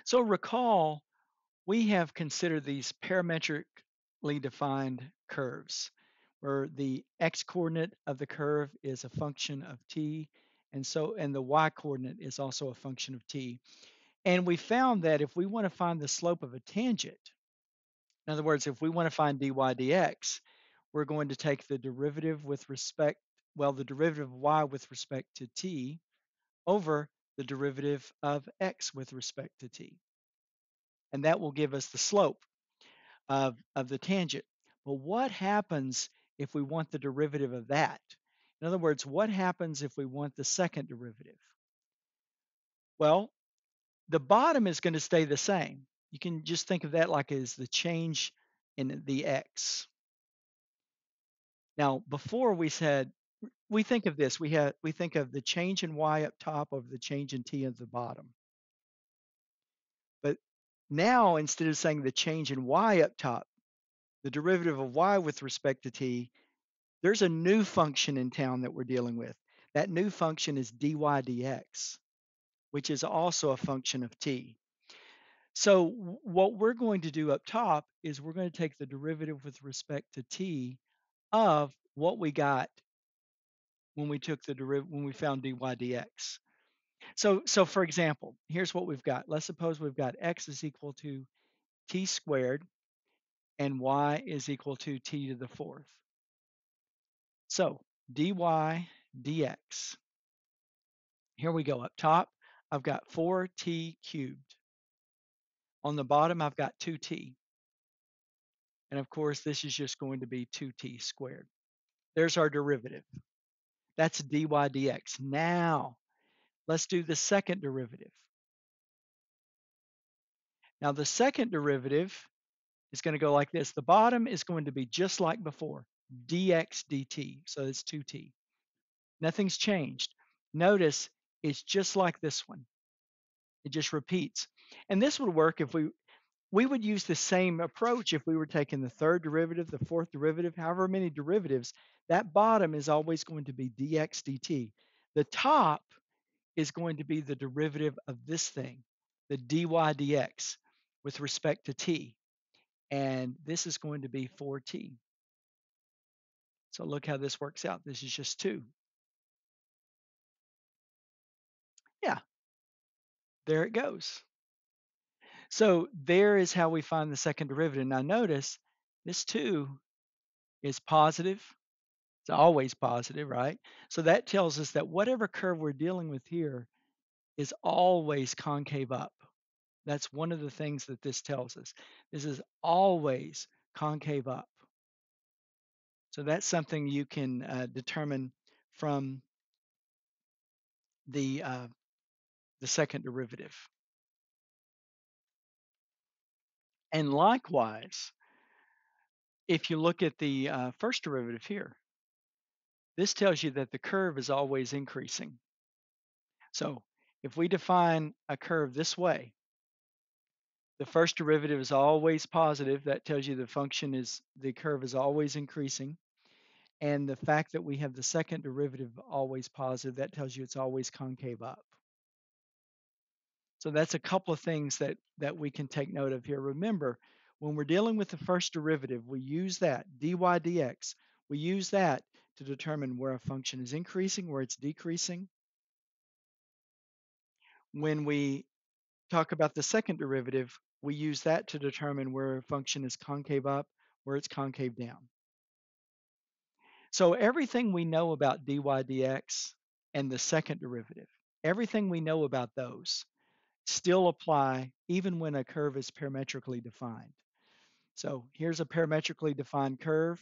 So recall, we have considered these parametrically defined curves, where the x-coordinate of the curve is a function of t, and the y-coordinate is also a function of t. And we found that if we want to find the slope of a tangent, in other words, if we want to find dy dx, we're going to take the derivative with respect, well, the derivative of y with respect to t over the derivative of x with respect to t. And that will give us the slope of the tangent. But what happens if we want the derivative of that? In other words, what happens if we want the second derivative? Well, the bottom is going to stay the same. You can just think of that like as the change in the x. Now, before we said, we think of this, we think of the change in y up top over the change in t at the bottom. But now, instead of saying the change in y up top, the derivative of y with respect to t, there's a new function in town that we're dealing with. That new function is dy dx, which is also a function of t. So what we're going to do up top is we're going to take the derivative with respect to t of what we got when we took the derivative when we found dy dx. So for example, here's what we've got. Let's suppose we've got x is equal to t squared and y is equal to t to the fourth. So dy dx. Here we go. Up top, I've got 4t cubed. On the bottom, I've got 2t. And of course, this is just going to be 2t squared. There's our derivative. That's dy dx. Now, let's do the second derivative. Now, the second derivative is going to go like this. The bottom is going to be just like before, dx dt. So it's 2t. Nothing's changed. Notice it's just like this one. It just repeats. And this would work if we would use the same approach if we were taking the third derivative, the fourth derivative, however many derivatives. That bottom is always going to be dx dt. The top is going to be the derivative of this thing, the dy dx, with respect to t. And this is going to be 4t. So look how this works out. This is just 2. Yeah, there it goes. So there is how we find the second derivative. Now notice this 2 is positive. It's always positive, right? So that tells us that whatever curve we're dealing with here is always concave up. That's one of the things that this tells us. This is always concave up. So that's something you can determine from the second derivative. And likewise, if you look at the first derivative here, this tells you that the curve is always increasing. So if we define a curve this way, the first derivative is always positive. That tells you the curve is always increasing. And the fact that we have the second derivative always positive, that tells you it's always concave up. So that's a couple of things that we can take note of here. Remember, when we're dealing with the first derivative, we use that, dy dx, we use that to determine where a function is increasing, where it's decreasing. When we talk about the second derivative, we use that to determine where a function is concave up, where it's concave down. So everything we know about dy dx and the second derivative, everything we know about those still apply even when a curve is parametrically defined. So here's a parametrically defined curve.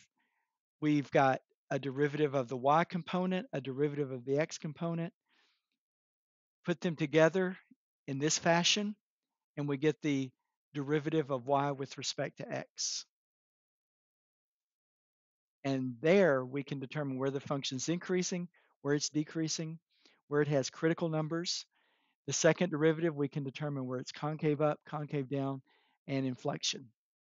We've got a derivative of the y component, a derivative of the x component. Put them together in this fashion, and we get the derivative of y with respect to x. And there we can determine where the function is increasing, where it's decreasing, where it has critical numbers. The second derivative, we can determine where it's concave up, concave down, and inflection.